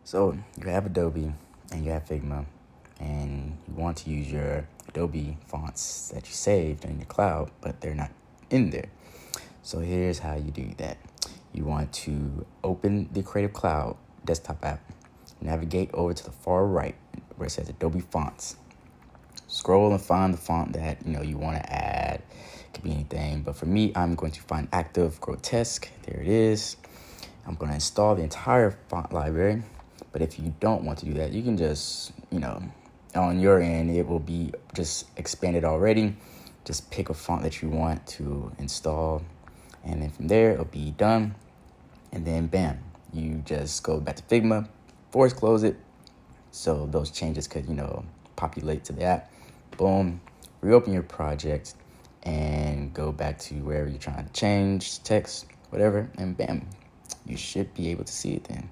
So you have Adobe and you have Figma, and you want to use your Adobe fonts that you saved in your cloud, but they're not in there. So here's how you do that. You want to open the Creative Cloud desktop app, navigate over to the far right where it says Adobe Fonts. Scroll and find the font that you want to add. It could be anything, but for me, I'm going to find Active Grotesque. There it is. I'm going to install the entire font library. But if you don't want to do that, you can just, on your end, it will be just expanded already. Just pick a font that you want to install. And then from there, it'll be done. And then bam, you just go back to Figma, force close it. So those changes could, populate to the app. Boom, reopen your project and go back to wherever you're trying to change text, whatever. And bam, you should be able to see it then.